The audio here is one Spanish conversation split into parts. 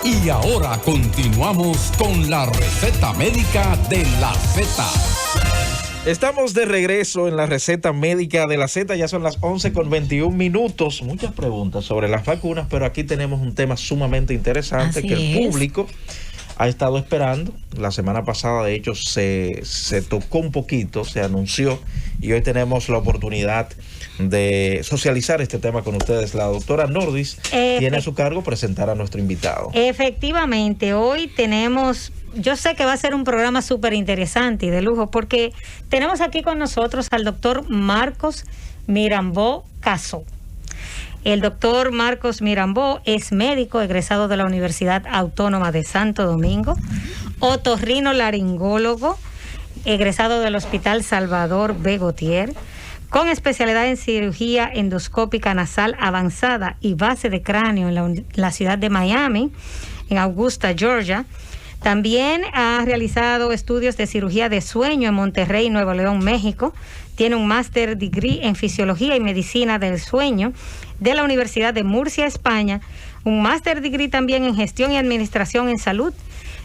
Y ahora continuamos con la receta médica de la Z. Estamos de regreso en la receta médica de la Z, ya son las 11:21. Muchas preguntas sobre las vacunas, pero aquí tenemos un tema sumamente interesante que el público ha estado esperando. La semana pasada, de hecho, se tocó un poquito, se anunció, y hoy tenemos la oportunidad de socializar este tema con ustedes. La doctora Nordis tiene a su cargo presentar a nuestro invitado. Efectivamente, hoy tenemos... Yo sé que va a ser un programa súper interesante y de lujo, porque tenemos aquí con nosotros al doctor Marcos Mirambó Caso. El doctor Marcos Mirambó es médico egresado de la Universidad Autónoma de Santo Domingo, otorrinolaringólogo, egresado del Hospital Salvador B. Gautier, con especialidad en cirugía endoscópica nasal avanzada y base de cráneo en la ciudad de Miami, en Augusta, Georgia. También ha realizado estudios de cirugía de sueño en Monterrey, Nuevo León, México. Tiene un Master Degree en Fisiología y Medicina del Sueño de la Universidad de Murcia, España. Un Master Degree también en Gestión y Administración en Salud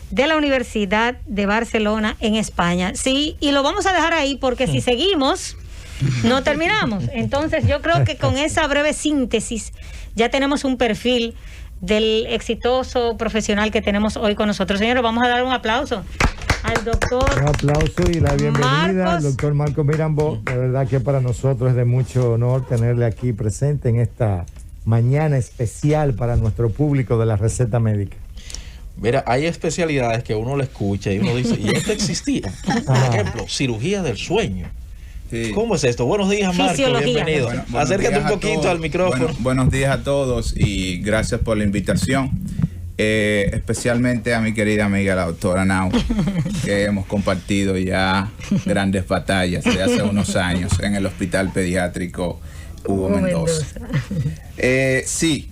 de la Universidad de Barcelona, en España. Sí, y lo vamos a dejar ahí porque si seguimos, no terminamos. Entonces yo creo que con esa breve síntesis ya tenemos un perfil del exitoso profesional que tenemos hoy con nosotros. Señores, vamos a dar un aplauso al doctor. Un aplauso y la bienvenida al doctor Marcos Mirambó. De verdad que para nosotros es de mucho honor tenerle aquí presente en esta mañana especial para nuestro público de la receta médica. Mira, hay especialidades que uno le escucha y uno dice, ¿y esto existía? Por ejemplo, cirugía del sueño. Sí. ¿Cómo es esto? Buenos días, Marco, bienvenido. Bueno, acércate un poquito al micrófono. Buenos días a todos y gracias por la invitación. Especialmente a mi querida amiga la doctora Nau, que hemos compartido ya grandes batallas de hace unos años en el Hospital Pediátrico Hugo Mendoza. Sí,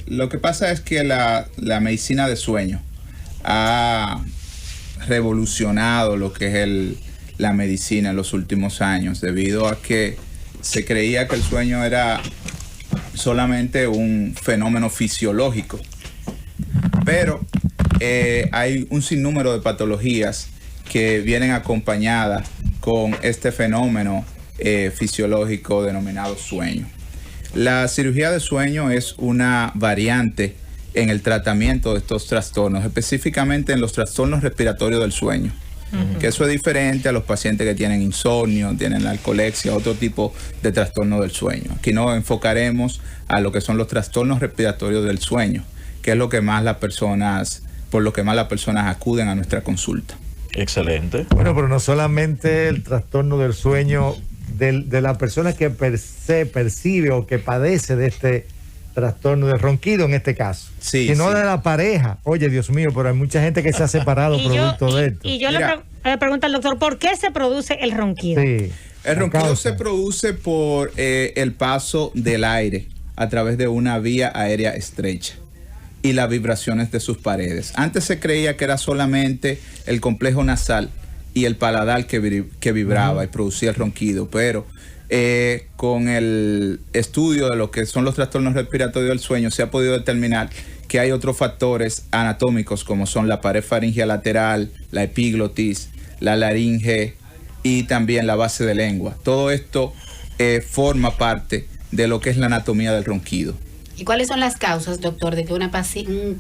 lo que pasa es que la medicina de sueño ha revolucionado lo que es la medicina en los últimos años, debido a que se creía que el sueño era solamente un fenómeno fisiológico, pero hay un sinnúmero de patologías que vienen acompañadas con este fenómeno fisiológico denominado sueño. La cirugía de sueño es una variante en el tratamiento de estos trastornos, específicamente en los trastornos respiratorios del sueño. Que eso es diferente a los pacientes que tienen insomnio, tienen narcolexia, otro tipo de trastorno del sueño. Aquí nos enfocaremos a lo que son los trastornos respiratorios del sueño, que es lo que más por lo que más las personas acuden a nuestra consulta. Excelente. Bueno, pero no solamente el trastorno del sueño de la persona que se percibe o que padece de este trastorno de ronquido en este caso, sí, sino sí, de la pareja. Oye, Dios mío, pero hay mucha gente que se ha separado producto de esto. Y yo le pregunto al doctor, ¿por qué se produce el ronquido? Sí, el ronquido se produce por el paso del aire a través de una vía aérea estrecha y las vibraciones de sus paredes. Antes se creía que era solamente el complejo nasal y el paladar que vibraba y producía el ronquido, pero con el estudio de lo que son los trastornos respiratorios del sueño se ha podido determinar que hay otros factores anatómicos como son la pared faríngea lateral, la epiglotis, la laringe y también la base de lengua. Todo esto forma parte de lo que es la anatomía del ronquido. ¿Y cuáles son las causas, doctor, de que un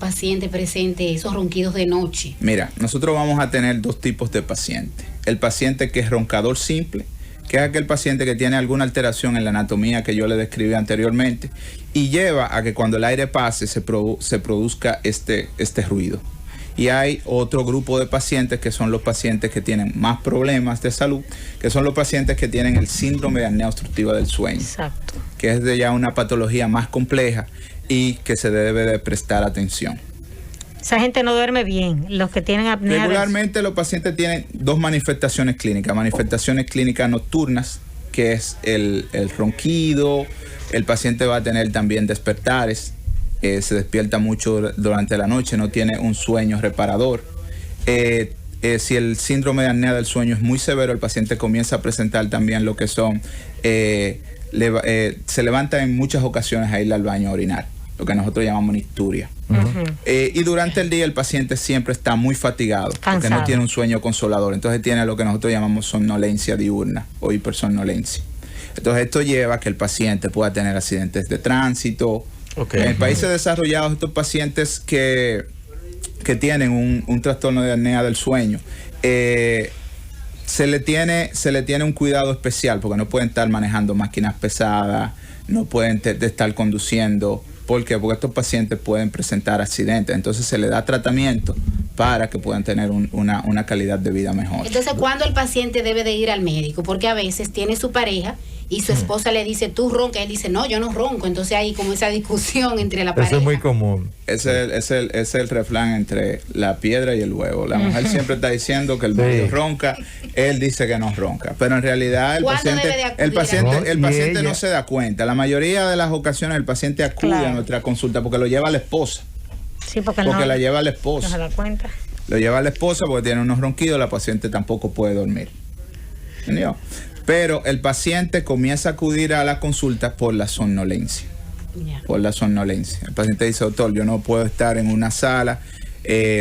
paciente presente esos ronquidos de noche? Mira, nosotros vamos a tener dos tipos de pacientes. El paciente que es roncador simple, que es aquel paciente que tiene alguna alteración en la anatomía que yo le describí anteriormente y lleva a que cuando el aire pase se produzca este ruido. Y hay otro grupo de pacientes que son los pacientes que tienen más problemas de salud, que son los pacientes que tienen el síndrome de apnea obstructiva del sueño. Exacto. Que es ya una patología más compleja y que se debe de prestar atención. Esa gente no duerme bien, los que tienen apnea. Regularmente los pacientes tienen dos manifestaciones clínicas nocturnas, que es el ronquido. El paciente va a tener también despertares, se despierta mucho durante la noche, no tiene un sueño reparador. Si el síndrome de apnea del sueño es muy severo, el paciente comienza a presentar también lo que son, se levanta en muchas ocasiones a ir al baño a orinar. lo que nosotros llamamos nicturia. Y durante el día el paciente siempre está muy fatigado, porque no tiene un sueño consolador. Entonces tiene lo que nosotros llamamos somnolencia diurna o hipersomnolencia. Entonces esto lleva a que el paciente pueda tener accidentes de tránsito. En países desarrollados, estos pacientes que tienen un trastorno de apnea del sueño, se le tiene un cuidado especial, porque no pueden estar manejando máquinas pesadas, no pueden estar conduciendo. ¿Por qué? Porque estos pacientes pueden presentar accidentes. Entonces se le da tratamiento para que puedan tener una calidad de vida mejor. Entonces, ¿cuándo el paciente debe de ir al médico? Porque a veces tiene su pareja y su esposa le dice, tú ronca, él dice, no, yo no ronco. Entonces hay como esa discusión entre la pareja. Eso es muy común. Es el refrán entre la piedra y el huevo. La mujer siempre está diciendo que el marido ronca, él dice que no ronca. Pero en realidad el paciente no se da cuenta. La mayoría de las ocasiones el paciente acude a nuestra consulta porque lo lleva a la esposa. Sí, porque la lleva a la esposa. No se da cuenta. Lo lleva a la esposa porque tiene unos ronquidos, la paciente tampoco puede dormir. ¿Entendió? Pero el paciente comienza a acudir a la consulta por la somnolencia. Por la somnolencia. El paciente dice, doctor, yo no puedo estar en una sala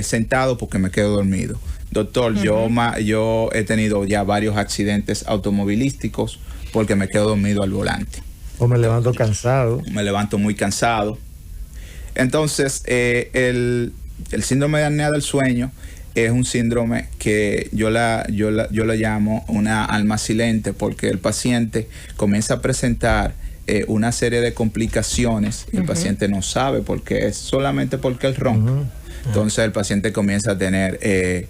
sentado porque me quedo dormido. Doctor, yo he tenido ya varios accidentes automovilísticos porque me quedo dormido al volante. O me levanto cansado. Me levanto muy cansado. Entonces, el síndrome de apnea del sueño es un síndrome que yo lo llamo una alma silente, porque el paciente comienza a presentar una serie de complicaciones. El paciente no sabe por qué, es solamente porque él ronca. Entonces el paciente comienza a tener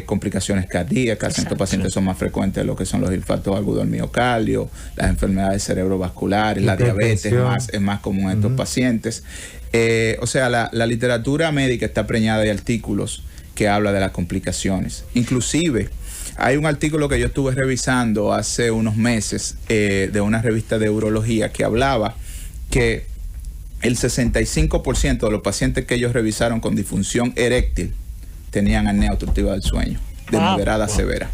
complicaciones cardíacas. Estos pacientes son más frecuentes lo que son los infartos agudos del miocardio, las enfermedades cerebrovasculares, la diabetes es más común en estos pacientes. O sea, la literatura médica está preñada de artículos que habla de las complicaciones. Inclusive hay un artículo que yo estuve revisando hace unos meses de una revista de urología que hablaba que el 65% de los pacientes que ellos revisaron con disfunción eréctil tenían apnea obstructiva del sueño, de moderada a severa.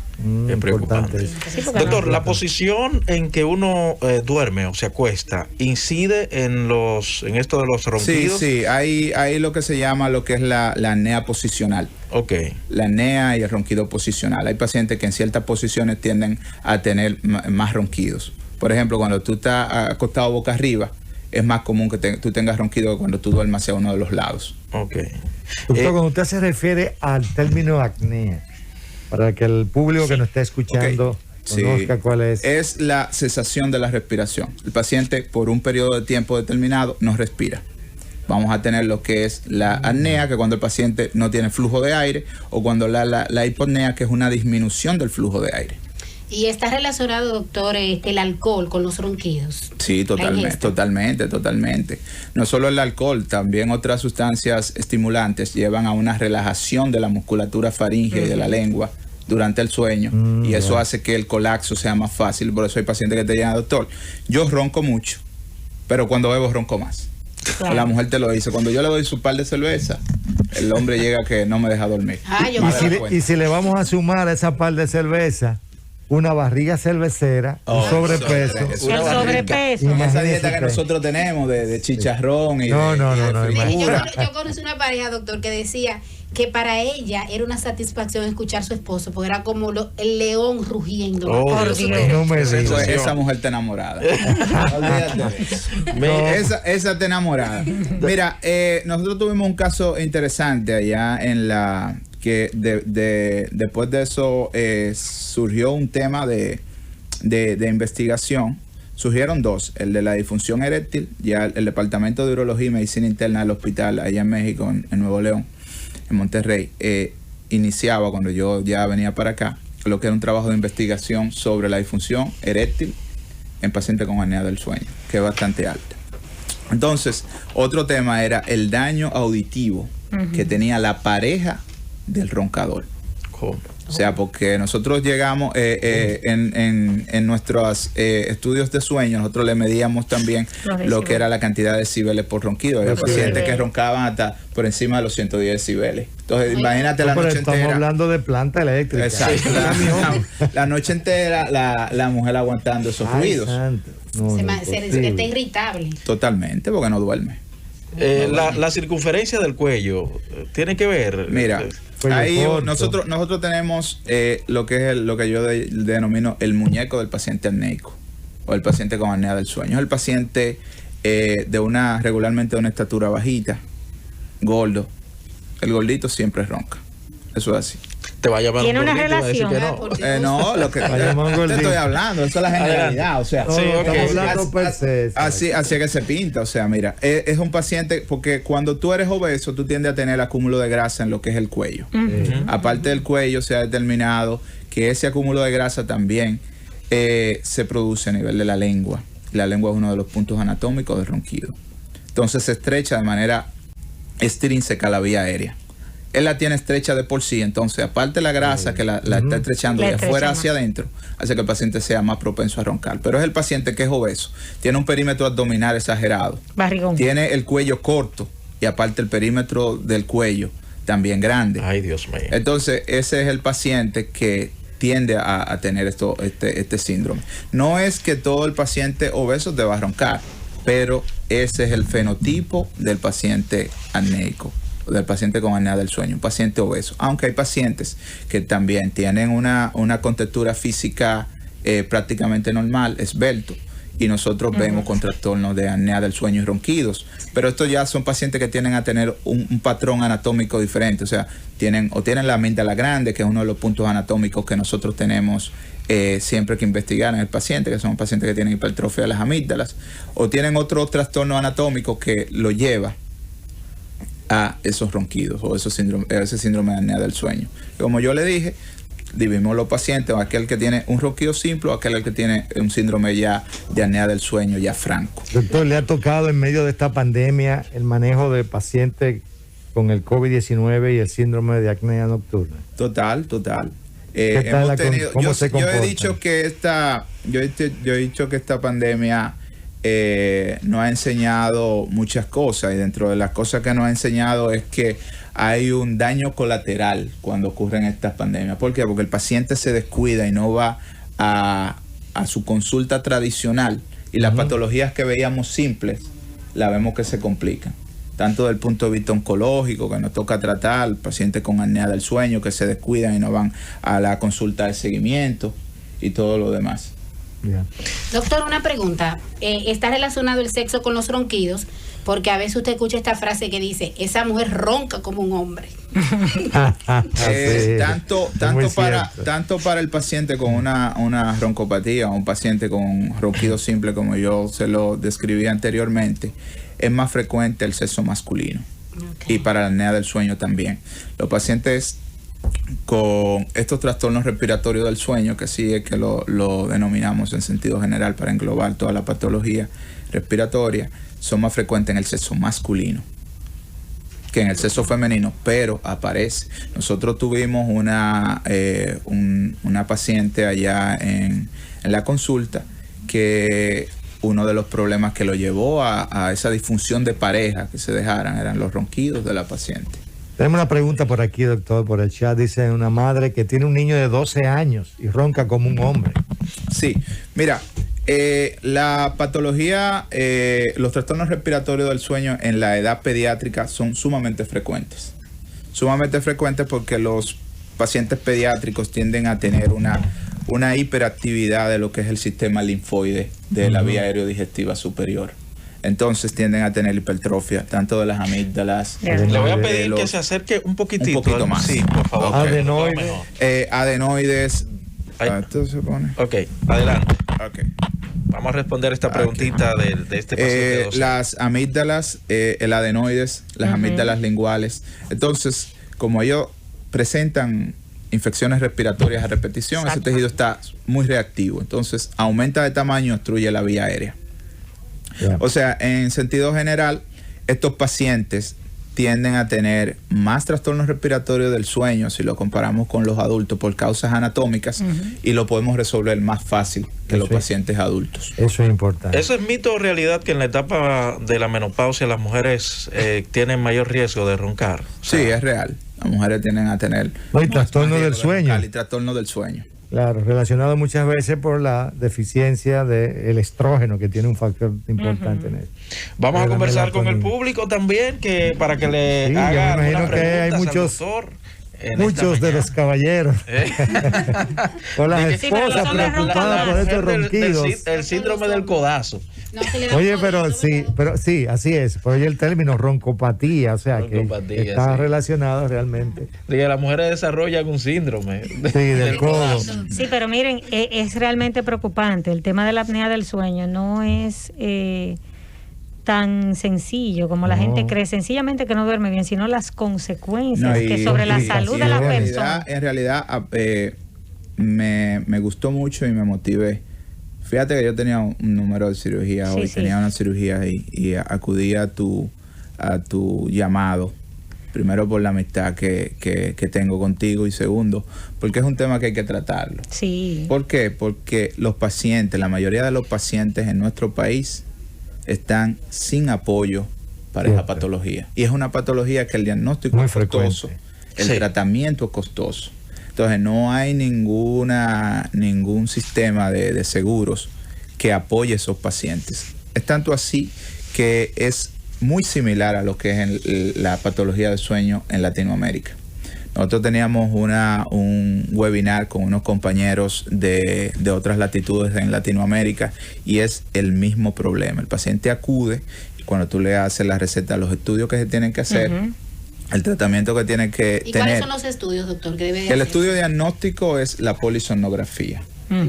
Es preocupante. Doctor, la posición en que uno duerme o se acuesta incide en esto de los ronquidos. Sí, hay lo que se llama lo que es la apnea posicional. La apnea y el ronquido posicional. Hay pacientes que en ciertas posiciones tienden a tener más ronquidos. Por ejemplo, cuando tú estás acostado boca arriba, es más común que tú tengas ronquido que cuando tú duermes hacia uno de los lados. Doctor, cuando usted se refiere al término apnea, para que el público que nos está escuchando conozca cuál es. Es la cesación de la respiración. El paciente por un periodo de tiempo determinado no respira. Vamos a tener lo que es la apnea, que cuando el paciente no tiene flujo de aire, o cuando la hipopnea, que es una disminución del flujo de aire. ¿Y está relacionado, doctor, el alcohol con los ronquidos? Sí, totalmente. No solo el alcohol, también otras sustancias estimulantes llevan a una relajación de la musculatura faríngea y de la lengua durante el sueño, y eso hace que el colapso sea más fácil. Por eso hay pacientes que te llegan, doctor, yo ronco mucho, pero cuando bebo ronco más. Claro. La mujer te lo dice, cuando yo le doy su par de cerveza, el hombre llega que no me deja dormir. Y si le vamos a sumar a esa par de cerveza una barriga cervecera, un sobrepeso. Esa dieta que nosotros tenemos de chicharrón y no. Yo conocí una pareja, doctor, que decía que para ella era una satisfacción escuchar a su esposo, porque era como el león rugiendo. Por Dios. No me digas. Esa mujer está enamorada. Olvídate de eso. Esa está enamorada. Mira, nosotros tuvimos un caso interesante allá en la... que después de eso surgió un tema de investigación. Surgieron dos, el de la disfunción eréctil. Ya el Departamento de Urología y Medicina Interna del hospital allá en México, en Nuevo León, en Monterrey, iniciaba cuando yo ya venía para acá, lo que era un trabajo de investigación sobre la disfunción eréctil en pacientes con apnea del sueño, que es bastante alta. Entonces, otro tema era el daño auditivo que tenía la pareja del roncador. ¿Cómo? O sea, porque nosotros llegamos en nuestros estudios de sueño, nosotros le medíamos también lo que era la cantidad de decibeles por ronquido. Había pacientes que roncaban hasta por encima de los 110 decibeles. Entonces, imagínate la noche entera. Estamos hablando de planta eléctrica. Exacto. La noche entera la mujer aguantando esos ruidos. Se está irritable. Totalmente, porque no duerme. La circunferencia del cuello tiene que ver. Mira, ahí nosotros tenemos lo que es lo que yo denomino el muñeco del paciente apneico o el paciente con apnea del sueño. Es el paciente regularmente de una estatura bajita, gordo. El gordito siempre ronca. Eso es así. Te va a llamar ¿Tiene un una gordito, relación? No, lo que estoy hablando, eso es la generalidad, o sea, sí, así es que se pinta, o sea, mira, es un paciente, porque cuando tú eres obeso, tú tiendes a tener acúmulo de grasa en lo que es el cuello. Aparte del cuello, se ha determinado que ese acúmulo de grasa también se produce a nivel de la lengua. La lengua es uno de los puntos anatómicos del ronquido. Entonces se estrecha de manera extrínseca la vía aérea. Él la tiene estrecha de por sí, entonces aparte la grasa que la está estrechando de afuera hacia adentro, hace que el paciente sea más propenso a roncar. Pero es el paciente que es obeso, tiene un perímetro abdominal exagerado, barrigón, tiene el cuello corto y aparte el perímetro del cuello también grande. Ay, Dios mío. Entonces ese es el paciente que tiende a tener este síndrome. No es que todo el paciente obeso te va a roncar, pero ese es el fenotipo del paciente apneico, del paciente con apnea del sueño, un paciente obeso. Aunque hay pacientes que también tienen una contextura física prácticamente normal, esbelto, y nosotros vemos con trastornos de apnea del sueño y ronquidos. Pero estos ya son pacientes que tienden a tener un patrón anatómico diferente, o sea, tienen la amígdala grande, que es uno de los puntos anatómicos que nosotros tenemos siempre que investigar en el paciente, que son pacientes que tienen hipertrofia de las amígdalas, o tienen otro trastorno anatómico que lo lleva a esos ronquidos o ese síndrome de apnea del sueño. Como yo le dije, dividimos los pacientes, aquel que tiene un ronquido simple o aquel que tiene un síndrome ya de apnea del sueño ya franco. Doctor, ¿le ha tocado en medio de esta pandemia el manejo de pacientes con el COVID-19 y el síndrome de apnea nocturna? Total. Hemos tenido, yo he dicho que esta pandemia nos ha enseñado muchas cosas, y dentro de las cosas que nos ha enseñado es que hay un daño colateral cuando ocurren estas pandemias. ¿Por qué? Porque el paciente se descuida y no va a su consulta tradicional, y las patologías que veíamos simples las vemos que se complican, tanto desde el punto de vista oncológico, que nos toca tratar, pacientes con apnea del sueño que se descuidan y no van a la consulta de seguimiento y todo lo demás. Yeah. Doctor, una pregunta. ¿Está relacionado el sexo con los ronquidos? Porque a veces usted escucha esta frase que dice, esa mujer ronca como un hombre. Tanto para el paciente con una roncopatía o un paciente con ronquido simple, como yo se lo describí anteriormente, es más frecuente el sexo masculino. Okay. Y para la apnea del sueño también. Los pacientes con estos trastornos respiratorios del sueño, que sí es que lo denominamos en sentido general para englobar toda la patología respiratoria, son más frecuentes en el sexo masculino que en el sexo femenino, pero aparece. Nosotros tuvimos una paciente allá en la consulta que uno de los problemas que lo llevó a esa disfunción de pareja que se dejaran eran los ronquidos de la paciente. Tenemos una pregunta por aquí, doctor, por el chat. Dice una madre que tiene un niño de 12 años y ronca como un hombre. Sí, mira, la patología, los trastornos respiratorios del sueño en la edad pediátrica son sumamente frecuentes. Sumamente frecuentes porque los pacientes pediátricos tienden a tener una hiperactividad de lo que es el sistema linfoide de la vía aerodigestiva superior. Entonces tienden a tener hipertrofia, tanto de las amígdalas. Le voy a pedir que se acerque un poquitito. Un poquito más. Sí, por favor. Okay. Adenoides. Adenoides. Esto se pone. Ok, adelante. Okay. Vamos a responder esta preguntita de este paciente. Las amígdalas, el adenoides, las amígdalas linguales. Entonces, como ellos presentan infecciones respiratorias a repetición, ese tejido está muy reactivo. Entonces, aumenta de tamaño, obstruye la vía aérea. Yeah. O sea, en sentido general, estos pacientes tienden a tener más trastornos respiratorios del sueño si lo comparamos con los adultos por causas anatómicas, y lo podemos resolver más fácil que los pacientes adultos. Eso es importante. ¿Eso es mito o realidad que en la etapa de la menopausia las mujeres tienen mayor riesgo de roncar? Sí, es real. Las mujeres tienden a tener trastorno del sueño. Y trastorno del sueño. Claro, relacionado muchas veces por la deficiencia del estrógeno, que tiene un factor importante en eso. Vamos a conversar con el público también, que para que le haga algunas preguntas hay muchos, al doctor. Muchos de los caballeros o las esposas preocupadas por estos ronquidos. El síndrome del codazo. No, oye, pero sí, así es. Por oye el término roncopatía, o sea, roncopatía, que está relacionado realmente. Diga, las mujeres desarrollan un síndrome. Sí, del codo. Sí, pero miren, es realmente preocupante. El tema de la apnea del sueño no es tan sencillo como la gente cree, sencillamente que no duerme bien, sino las consecuencias que sobre la salud de la persona. En realidad, me gustó mucho y me motivé. Fíjate que yo tenía un número de cirugía hoy, tenía una cirugía y acudí a tu llamado. Primero por la amistad que tengo contigo y segundo, porque es un tema que hay que tratarlo. Sí. ¿Por qué? Porque los pacientes, la mayoría de los pacientes en nuestro país están sin apoyo para esa patología. Y es una patología que el diagnóstico es costoso, el tratamiento es costoso. Entonces no hay ningún sistema de seguros que apoye a esos pacientes. Es tanto así que es muy similar a lo que es la patología del sueño en Latinoamérica. Nosotros teníamos un webinar con unos compañeros de otras latitudes en Latinoamérica y es el mismo problema. El paciente acude y cuando tú le haces la receta, los estudios que se tienen que hacer, el tratamiento que tiene que tener. ¿Y cuáles son los estudios, doctor, que debe de hacer? El estudio diagnóstico es la polisonografía.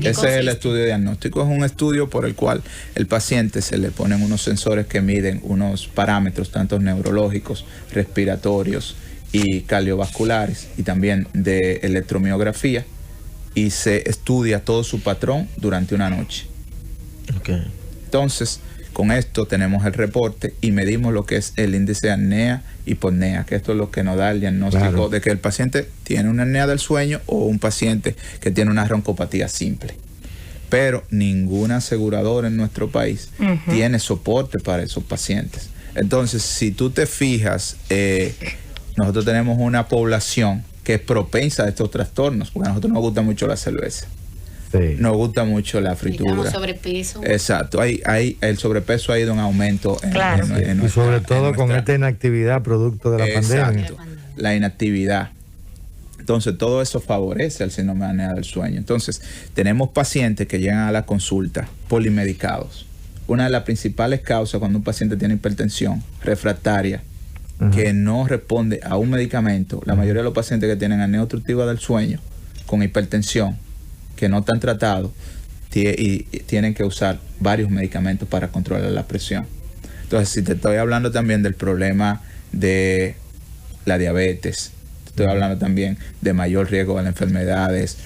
Ese es el estudio diagnóstico. Es un estudio por el cual el paciente se le ponen unos sensores que miden unos parámetros, tanto neurológicos, respiratorios y cardiovasculares, y también de electromiografía, y se estudia todo su patrón durante una noche. Entonces, con esto tenemos el reporte y medimos lo que es el índice de apnea y hipopnea, que esto es lo que nos da el diagnóstico de que el paciente tiene una apnea del sueño o un paciente que tiene una roncopatía simple. Pero ninguna aseguradora en nuestro país tiene soporte para esos pacientes. Entonces, si tú te fijas, nosotros tenemos una población que es propensa a estos trastornos, porque a nosotros nos gusta mucho la cerveza. Nos gusta mucho la fritura. Estamos sobrepeso. Exacto. El sobrepeso ha ido en aumento. Y sobre todo con esta inactividad producto de la pandemia. La inactividad. Entonces, todo eso favorece al síndrome de apnea del sueño. Entonces, tenemos pacientes que llegan a la consulta polimedicados. Una de las principales causas cuando un paciente tiene hipertensión refractaria, que no responde a un medicamento, la mayoría de los pacientes que tienen apnea obstructiva del sueño con hipertensión, que no están tratados y tienen que usar varios medicamentos para controlar la presión. Entonces, si te estoy hablando también del problema de la diabetes, te estoy hablando también de mayor riesgo de las enfermedades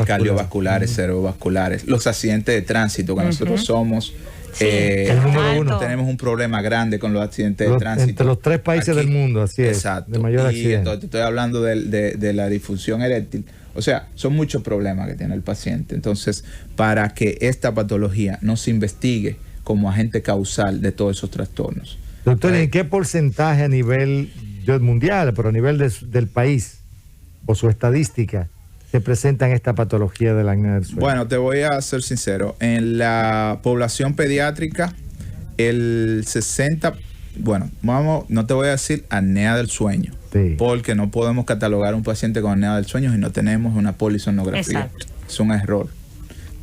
cardiovasculares, cerebrovasculares, los accidentes de tránsito, que nosotros somos el número uno. Tenemos un problema grande con los accidentes de tránsito. Entre los 3 países del mundo, así es. Exacto. De mayor accidente. Entonces, te estoy hablando de la disfunción eréctil. O sea, son muchos problemas que tiene el paciente. Entonces, para que esta patología no se investigue como agente causal de todos esos trastornos. Doctor, ¿en qué porcentaje a nivel mundial, pero a nivel del país, o su estadística, se presentan esta patología de la apnea del sueño? Bueno, te voy a ser sincero. En la población pediátrica, el 60%, no te voy a decir apnea del sueño, porque no podemos catalogar a un paciente con apnea del sueño si no tenemos una polisonografía. Exacto. Es un error.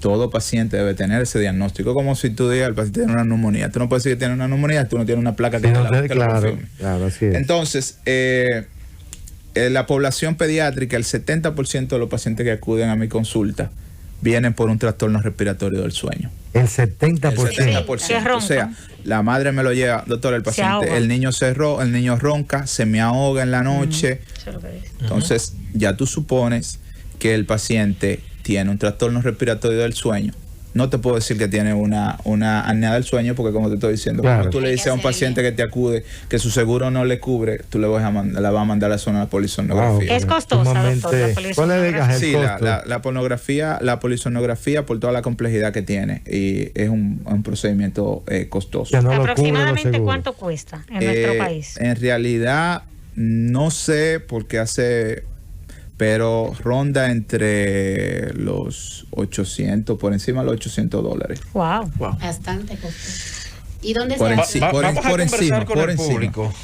Todo paciente debe tener ese diagnóstico, como si tú digas el paciente tiene una neumonía. Tú no puedes decir que tiene una neumonía, tú no tienes una placa que lo confirme. Claro, así es. Entonces, en la población pediátrica, el 70% de los pacientes que acuden a mi consulta vienen por un trastorno respiratorio del sueño. El 70%. El 70%. O sea, la madre me lo lleva, doctor, el paciente, el niño ronca, se me ahoga en la noche. Entonces, ya tú supones que el paciente tiene un trastorno respiratorio del sueño. No te puedo decir que tiene una apnea del sueño, porque como te estoy diciendo, cuando tú le dices a un paciente que te acude que su seguro no le cubre, tú le vas a mandar a la zona de la polisonografía. Es costosa, doctor, la polisonografía. Sí, la polisonografía por toda la complejidad que tiene, y es un procedimiento costoso. ¿Aproximadamente cuánto cuesta en nuestro país? En realidad, no sé, porque hace pero ronda entre los 800, por encima de los $800. Wow. Bastante costoso. ¿Y dónde Por se hace? Vamos a conversar con el público.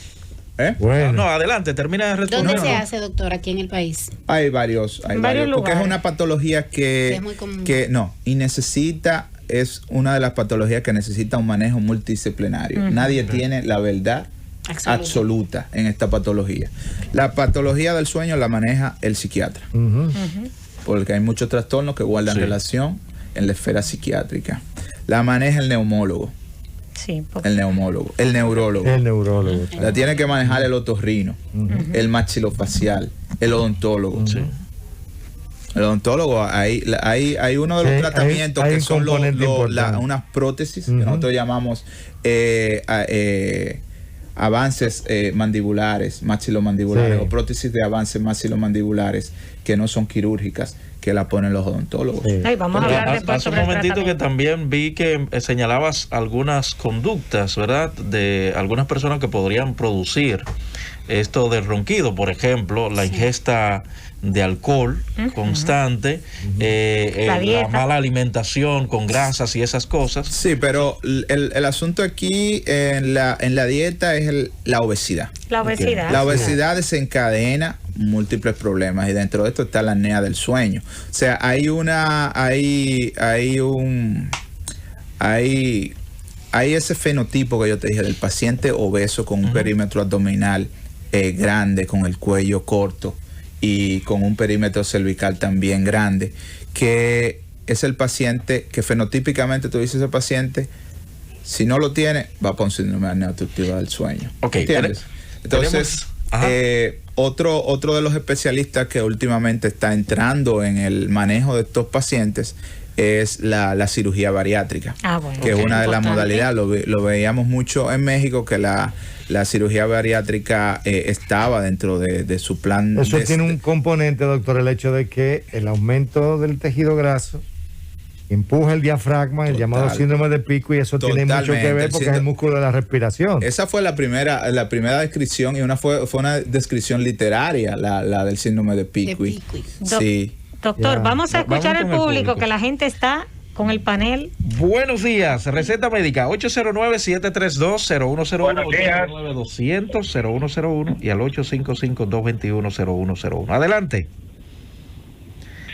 Bueno. No, adelante, termina de responder. ¿Dónde se hace, doctor, aquí en el país? Hay varios, porque lugares. es una patología que es muy común. es una de las patologías que necesita un manejo multidisciplinario. Nadie tiene la verdad absoluta en esta patología. La patología del sueño la maneja el psiquiatra, porque hay muchos trastornos que guardan relación en la esfera psiquiátrica. La maneja el neumólogo. Sí, El neurólogo. La tiene que manejar el otorrino, el maxilofacial, el odontólogo. El odontólogo, hay uno de los tratamientos que son unas prótesis que nosotros llamamos avances mandibulares, maxilomandibulares, o prótesis de avances maxilomandibulares que no son quirúrgicas, que la ponen los odontólogos. Ay, vamos a hablar después hace un sobre el momentito que tratamiento. también vi que señalabas algunas conductas, ¿verdad? De algunas personas que podrían producir esto del ronquido, por ejemplo, la ingesta de alcohol constante, la mala alimentación con grasas y esas cosas. Sí, pero el asunto aquí en la dieta es la obesidad. La obesidad. La obesidad desencadena múltiples problemas y dentro de esto está la apnea del sueño. O sea, hay ese fenotipo que yo te dije del paciente obeso con un perímetro abdominal grande, con el cuello corto y con un perímetro cervical también grande, que es el paciente que fenotípicamente tú dices ese paciente, si no lo tiene, va por un síndrome de apnea obstructiva del sueño. ¿Entiendes? Entonces, otro de los especialistas que últimamente está entrando en el manejo de estos pacientes es la cirugía bariátrica, que es una de las modalidades. Lo veíamos mucho en México, que la cirugía bariátrica estaba dentro de su plan. Eso tiene un componente, doctor, el hecho de que el aumento del tejido graso empuja el diafragma, el llamado síndrome de pico, y eso tiene mucho que ver porque es el músculo de la respiración. Esa fue la primera descripción, y fue una descripción literaria, la del síndrome de pico. Sí. Doctor, vamos a escuchar al público, que la gente está con el panel. Buenos días, receta médica 809-732-0101, 809-200-0101 y al 855-221-0101. Adelante.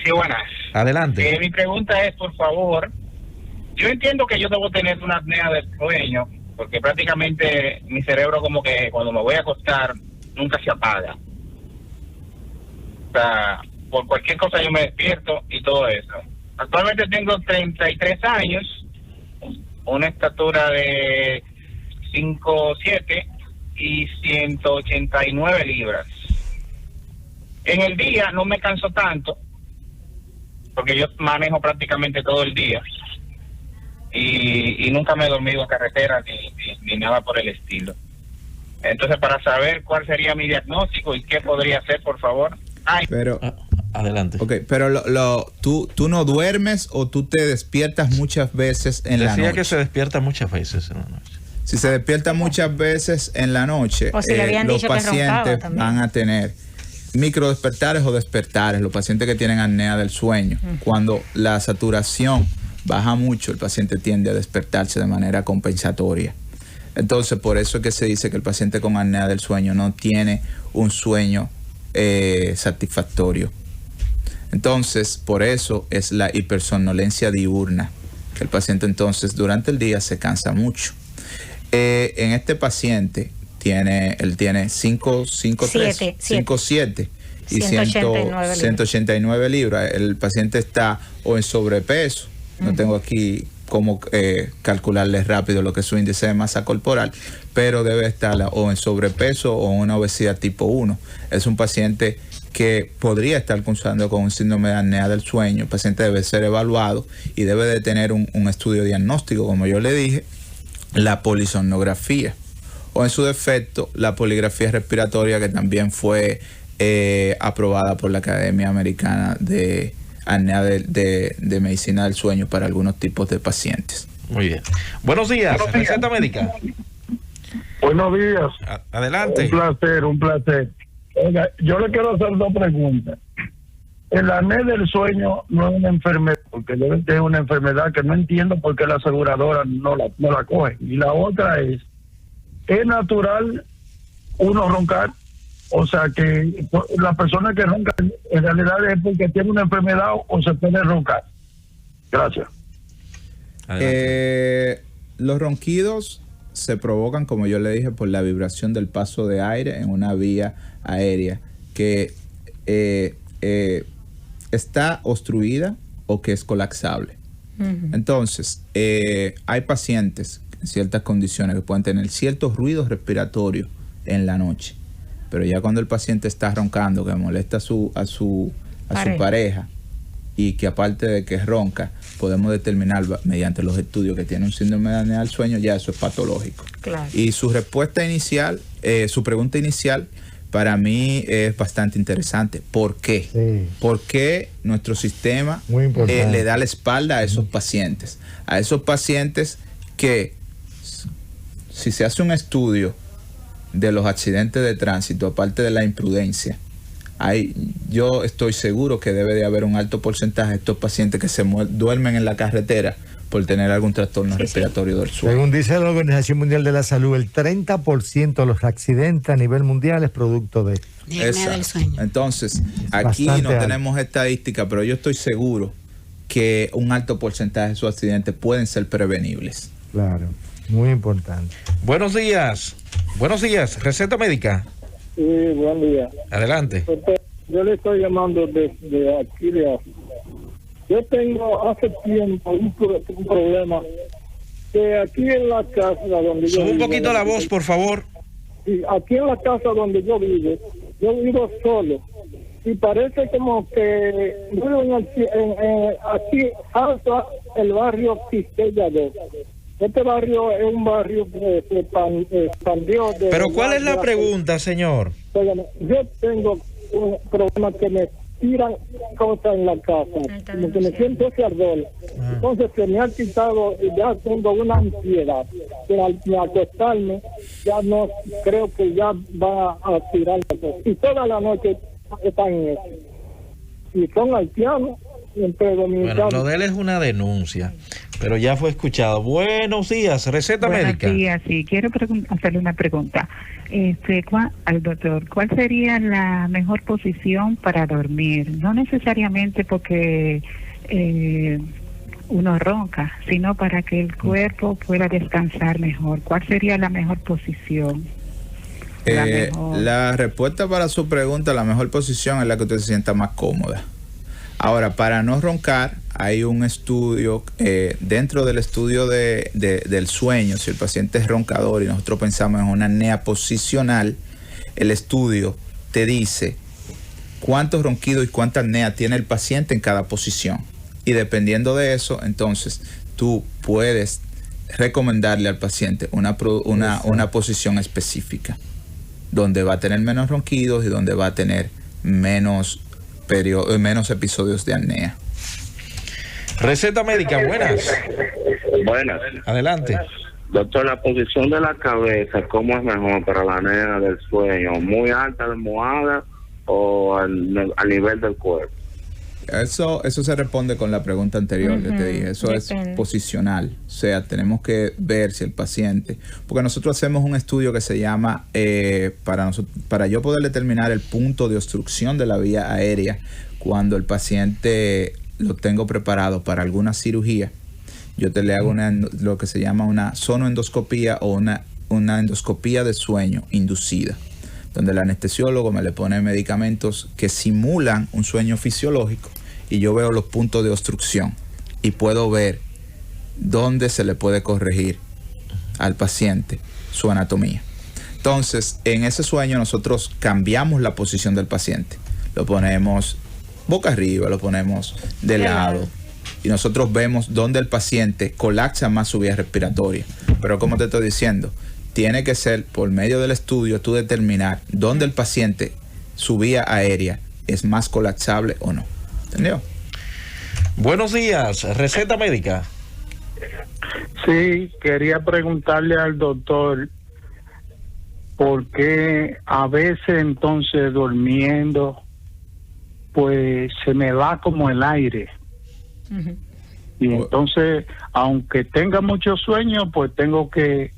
Sí, buenas. Adelante. Mi pregunta es, por favor, yo entiendo que yo debo tener una apnea del sueño, porque prácticamente mi cerebro, como que cuando me voy a acostar nunca se apaga. O sea, por cualquier cosa yo me despierto y todo eso. Actualmente tengo 33 años, una estatura de 5'7" y 189 libras. En el día no me canso tanto, porque yo manejo prácticamente todo el día y nunca me he dormido en carretera ni nada por el estilo. Entonces, para saber cuál sería mi diagnóstico y qué podría hacer, por favor. Pero adelante. Ok, pero ¿tú no duermes o tú te despiertas muchas veces en la noche? Decía que se despierta muchas veces en la noche. Si se despierta muchas veces en la noche, O si le habían los dicho que roncaba pacientes también. van a tener microdespertares o despertares, los pacientes que tienen apnea del sueño. Cuando la saturación baja mucho, el paciente tiende a despertarse de manera compensatoria. Entonces, por eso es que se dice que el paciente con apnea del sueño no tiene un sueño satisfactorio. Entonces, por eso es la hipersomnolencia diurna, que el paciente entonces durante el día se cansa mucho. En este paciente él tiene 5'7" y 189 libras. El paciente está o en sobrepeso, no tengo aquí cómo calcularle rápido lo que es su índice de masa corporal, pero debe estar o en sobrepeso o en una obesidad tipo 1. Es un paciente que podría estar cursando con un síndrome de apnea del sueño. El paciente debe ser evaluado y debe de tener un estudio diagnóstico, como yo le dije, la polisomnografía, o en su defecto la poligrafía respiratoria, que también fue aprobada por la Academia Americana de apnea de medicina del sueño para algunos tipos de pacientes. Muy bien. Buenos días, receta médica. Buenos días. Adelante. Un placer. Oiga, yo le quiero hacer dos preguntas. el apnea del sueño no es una enfermedad, porque debe ser una enfermedad que no entiendo por qué la aseguradora no la coge. Y la otra ¿es natural uno roncar? O sea, que la persona que ronca en realidad es porque tiene una enfermedad o se puede roncar. Gracias. Los ronquidos se provocan, como yo le dije, por la vibración del paso de aire en una vía aérea que está obstruida o que es colapsable. Entonces, hay pacientes en ciertas condiciones que pueden tener ciertos ruidos respiratorios en la noche, pero ya cuando el paciente está roncando, que molesta a su pareja, y que aparte de que ronca, podemos determinar mediante los estudios que tiene un síndrome de apnea del sueño, ya eso es patológico. Claro. Y su respuesta inicial, su pregunta inicial, para mí es bastante interesante. ¿Por qué? Sí. ¿Por qué nuestro sistema le da la espalda a esos pacientes? A esos pacientes que, si se hace un estudio de los accidentes de tránsito, aparte de la imprudencia, yo estoy seguro que debe de haber un alto porcentaje de estos pacientes que se duermen en la carretera por tener algún trastorno respiratorio del sueño. Según dice la Organización Mundial de la Salud, el 30% de los accidentes a nivel mundial es producto de apnea del sueño. Entonces, aquí no tenemos estadística, pero yo estoy seguro que un alto porcentaje de esos accidentes pueden ser prevenibles. Claro, muy importante. Buenos días. Buenos días. Receta médica. Sí, buen día. Adelante. Yo le estoy llamando desde aquí de África. Yo tengo hace tiempo un problema que aquí en la casa donde yo vivo... Sube un poquito la voz, por favor. Sí, aquí en la casa donde yo vivo solo. Y parece como que vivo aquí hasta el barrio Quisqueya 2. Este barrio es un barrio que se expandió. Pero ¿cuál es la pregunta, señor? Yo tengo un problema que me tiran cosas en la casa, como que me siento ese ardor. Entonces se me ha quitado y ya tengo una ansiedad. Que al acostarme ya no creo que ya va a tirar la cosa. Y toda la noche están en eso. Y son haitianos. Bueno, lo de él es una denuncia, pero ya fue escuchado. Buenos días, receta médica. Buenos días, sí, quiero hacerle una pregunta al doctor. ¿Cuál sería la mejor posición para dormir? No necesariamente porque uno ronca, sino para que el cuerpo pueda descansar mejor. ¿Cuál sería la mejor posición? La respuesta para su pregunta, la mejor posición es la que usted se sienta más cómoda. Ahora, para no roncar, hay un estudio, dentro del estudio del sueño, si el paciente es roncador y nosotros pensamos en una apnea posicional, el estudio te dice cuántos ronquidos y cuánta apnea tiene el paciente en cada posición. Y dependiendo de eso, entonces, tú puedes recomendarle al paciente una posición específica, donde va a tener menos ronquidos y donde va a tener menos episodios de apnea. Receta médica, buenas. Buenas. Adelante. Doctor, la posición de la cabeza, ¿cómo es mejor para la apnea del sueño? ¿Muy alta la almohada o al nivel del cuerpo? Eso se responde con la pregunta anterior que te dije. Eso depende. Es posicional. O sea, tenemos que ver si el paciente... Porque nosotros hacemos un estudio que se llama... para yo poder determinar el punto de obstrucción de la vía aérea cuando el paciente lo tengo preparado para alguna cirugía, yo le hago lo que se llama una sonoendoscopía o una endoscopía de sueño inducida, donde el anestesiólogo me le pone medicamentos que simulan un sueño fisiológico y yo veo los puntos de obstrucción y puedo ver dónde se le puede corregir al paciente su anatomía. Entonces, en ese sueño nosotros cambiamos la posición del paciente. Lo ponemos boca arriba, lo ponemos de lado y nosotros vemos dónde el paciente colapsa más su vía respiratoria. Pero como te estoy diciendo, tiene que ser por medio del estudio tú determinar dónde el paciente, su vía aérea es más colapsable o no. ¿Entendió? Buenos días, receta médica. Sí, quería preguntarle al doctor por qué a veces entonces durmiendo pues se me va como el aire. Y entonces, aunque tenga mucho sueño, pues tengo que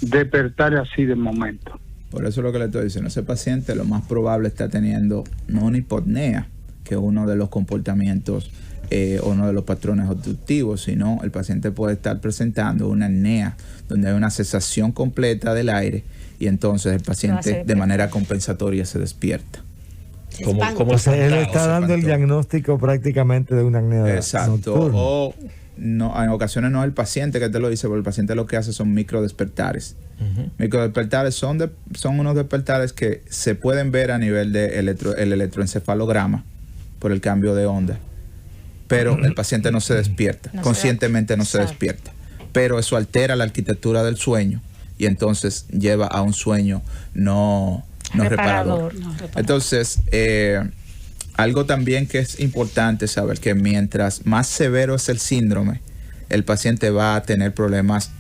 despertar así de momento. Por eso es lo que le estoy diciendo. Ese paciente lo más probable está teniendo no una hipopnea, que es uno de los comportamientos, uno de los patrones obstructivos, sino el paciente puede estar presentando una apnea, donde hay una cesación completa del aire y entonces el paciente de manera compensatoria se despierta. Como él está dando el diagnóstico prácticamente de una apnea. Exacto. nocturna. O no, en ocasiones no es el paciente que te lo dice, porque el paciente lo que hace son microdespertares. Microdespertares son unos despertares que se pueden ver a nivel del electroencefalograma por el cambio de onda, pero el paciente no se despierta, conscientemente no se despierta, pero eso altera la arquitectura del sueño y entonces lleva a un sueño no reparador. Entonces, algo también que es importante saber, que mientras más severo es el síndrome, el paciente va a tener problemas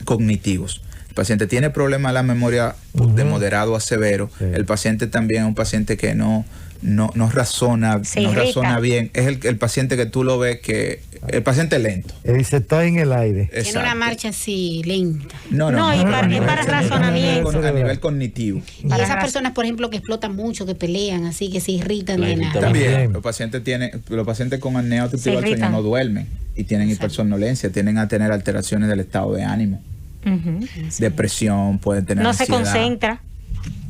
cognitivos. El paciente tiene problemas de la memoria de moderado a severo. El paciente también es un paciente que no razona bien. Es el paciente que tú lo ves que el paciente lento. Se está en el aire. Exacto. Tiene una marcha así lenta. No, es para razonamiento. A nivel cognitivo. Y esas personas, por ejemplo, que explotan mucho, que pelean, así que se irritan de nada. También los pacientes con apnea obstructiva del sueño no duermen y tienen hipersomnolencia, tienden a tener alteraciones del estado de ánimo. Depresión, pueden tener ansiedad. Se concentra.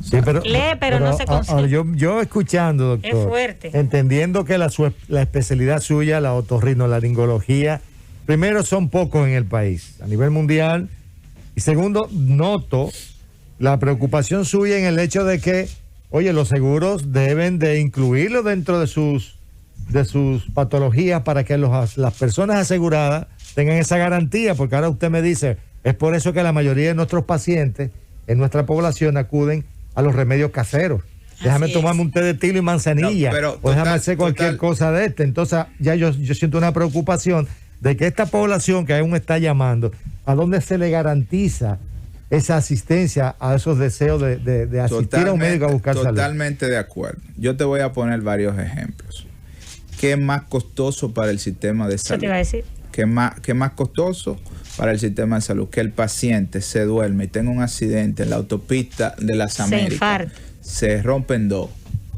Sí, lee, pero no se concentra. Ahora, yo escuchando, doctor, es fuerte. Entendiendo que la especialidad suya, la otorrinolaringología, primero son pocos en el país, a nivel mundial, y segundo, noto la preocupación suya en el hecho de que, oye, los seguros deben de incluirlo dentro de sus patologías para que las personas aseguradas tengan esa garantía, porque ahora usted me dice, es por eso que la mayoría de nuestros pacientes en nuestra población acuden a los remedios caseros. Déjame tomarme un té de tilo y manzanilla, o déjame hacer cualquier cosa de Entonces ya yo siento una preocupación de que esta población que aún está llamando, ¿a dónde se le garantiza esa asistencia a esos deseos de asistir a un médico a buscar salud? Totalmente de acuerdo. Yo te voy a poner varios ejemplos. ¿Qué es más costoso para el sistema de salud? ¿Qué te iba a decir? ¿Qué es más costoso para el sistema de salud? Que el paciente se duerme y tenga un accidente en la autopista de las Américas, se rompe en dos,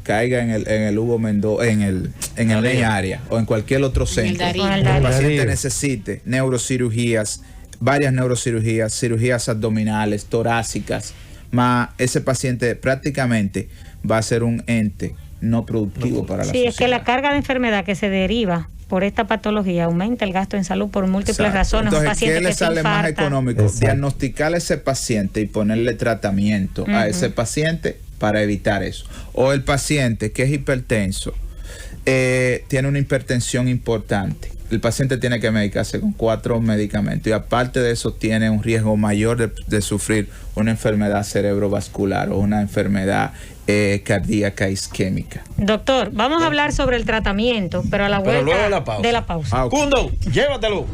caiga en el Hugo Mendoza, en el Ley Área o en cualquier otro centro. El paciente necesite neurocirugías, varias neurocirugías, cirugías abdominales, torácicas, más ese paciente prácticamente va a ser un ente no productivo para la sociedad. Sí, es que la carga de enfermedad que se deriva por esta patología aumenta el gasto en salud por múltiples razones. Entonces, ¿qué le sale más económico? Diagnosticar a ese paciente y ponerle tratamiento a ese paciente para evitar eso. O el paciente que es hipertenso, tiene una hipertensión importante. El paciente tiene que medicarse con 4 medicamentos y aparte de eso tiene un riesgo mayor de sufrir una enfermedad cerebrovascular o una enfermedad cardíaca isquémica. Doctor, vamos a hablar sobre el tratamiento, pero a la vuelta luego de la pausa. Cundo, llévatelo.